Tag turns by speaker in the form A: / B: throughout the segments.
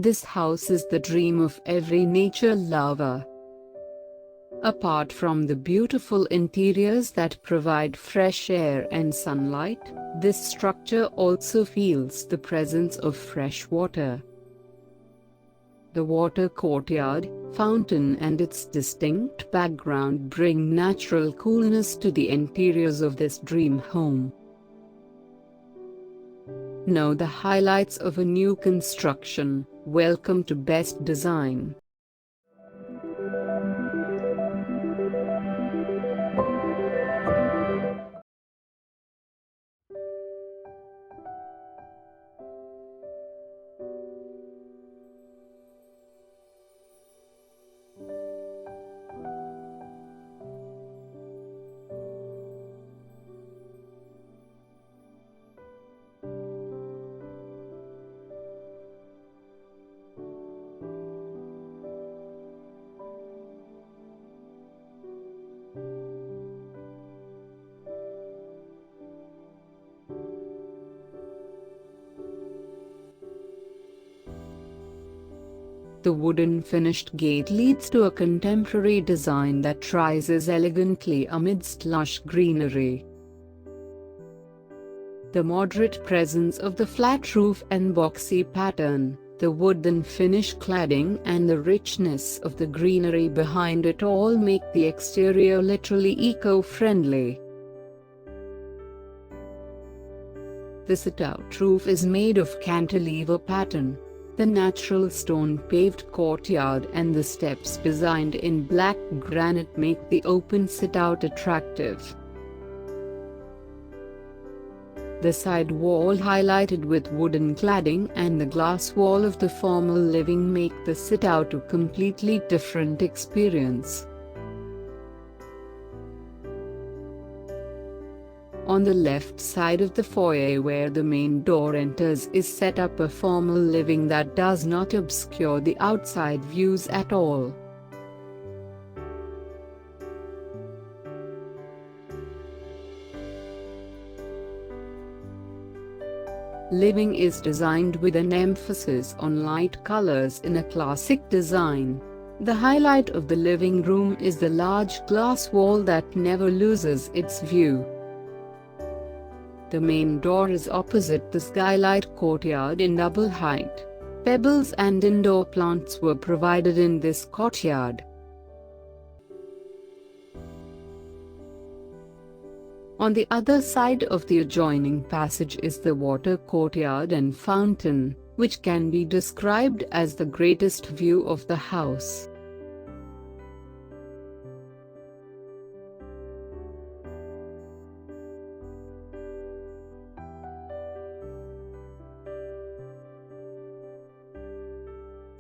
A: This house is the dream of every nature lover. Apart from the beautiful interiors that provide fresh air and sunlight, this structure also feels the presence of fresh water. The water courtyard, fountain and its distinct background bring natural coolness to the interiors of this dream home. Know the highlights of a new construction. Welcome to Best Design. The wooden finished gate leads to a contemporary design that rises elegantly amidst lush greenery. The moderate presence of the flat roof and boxy pattern, the wooden finish cladding and the richness of the greenery behind it all make the exterior literally eco-friendly. The sitout roof is made of cantilever pattern. The natural stone-paved courtyard and the steps designed in black granite make the open sitout attractive. The side wall highlighted with wooden cladding and the glass wall of the formal living make the sitout a completely different experience. On the left side of the foyer where the main door enters is set up a formal living that does not obscure the outside views at all. Living is designed with an emphasis on light colors in a classic design. The highlight of the living room is the large glass wall that never loses its view. The main door is opposite the skylight courtyard in double height. Pebbles and indoor plants were provided in this courtyard. On the other side of the adjoining passage is the water courtyard and fountain, which can be described as the greatest view of the house.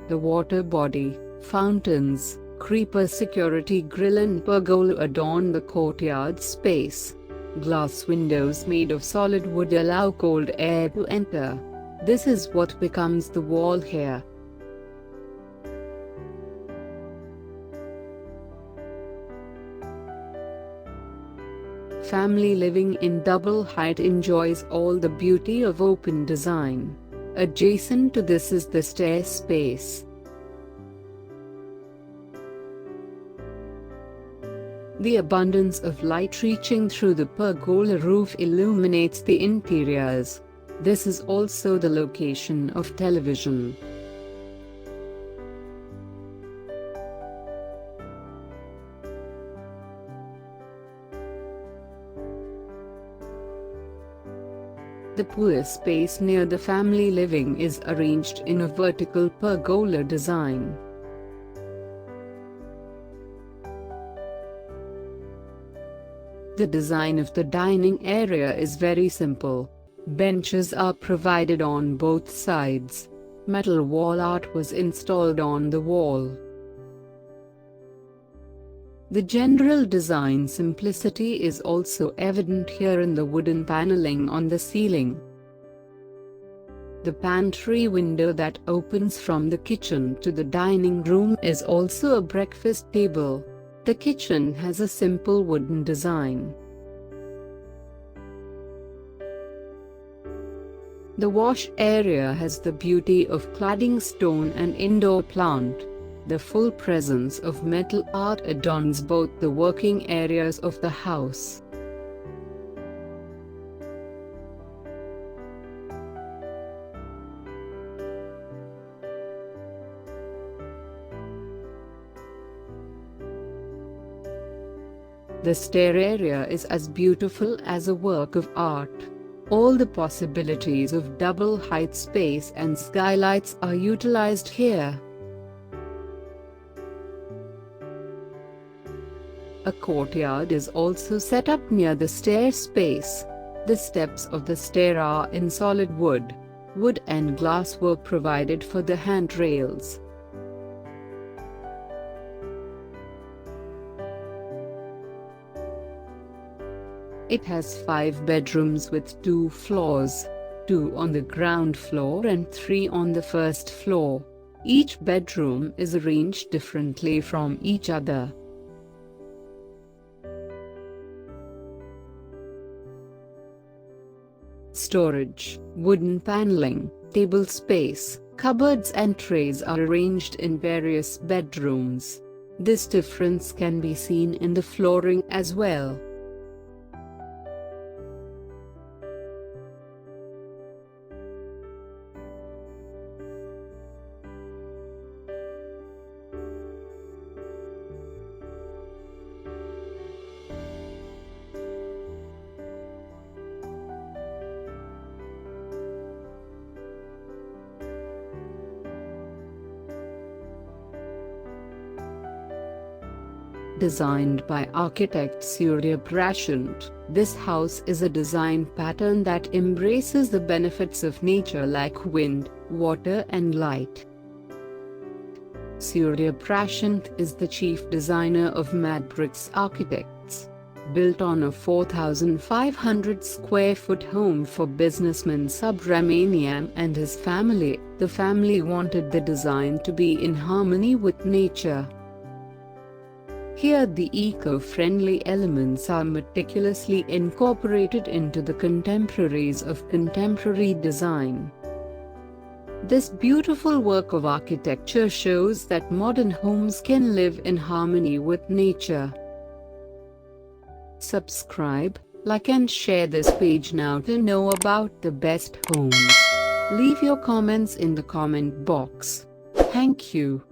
A: The water body, fountains, creeper security grille and pergola adorn the courtyard space. Glass windows made of solid wood allow cold air to enter. This is what becomes the wall here. Family living in double height enjoys all the beauty of open design. Adjacent to this is the stair space. The abundance of light reaching through the pergola roof illuminates the interiors. This is also the location of television. The pool space near the family living is arranged in a vertical pergola design. The design of the dining area is very simple. Benches are provided on both sides. Metal wall art was installed on the wall. The general design simplicity is also evident here in the wooden paneling on the ceiling. The pantry window that opens from the kitchen to the dining room is also a breakfast table. The kitchen has a simple wooden design. The wash area has the beauty of cladding stone and indoor plant. The full presence of metal art adorns both the working areas of the house. The stair area is as beautiful as a work of art. All the possibilities of double height space and skylights are utilized here. A courtyard is also set up near the stair space. The steps of the stair are in solid wood. Wood and glass were provided for the handrails. It has 5 bedrooms with 2 floors, 2 on the ground floor and 3 on the first floor. Each bedroom is arranged differently from each other. Storage, wooden paneling, table space, cupboards and trays are arranged in various bedrooms. This difference can be seen in the flooring as well. Designed by architect Surya Prashanth, this house is a design pattern that embraces the benefits of nature like wind, water and light. Surya Prashanth is the chief designer of Mudbricks Architects. Built on a 4,500 square foot home for businessman Subrahmanyan and his family, the family wanted the design to be in harmony with nature. Here the eco-friendly elements are meticulously incorporated into the contemporaries of contemporary design. This beautiful work of architecture shows that modern homes can live in harmony with nature. Subscribe, like and share this page now to know about the best homes. Leave your comments in the comment box. Thank you.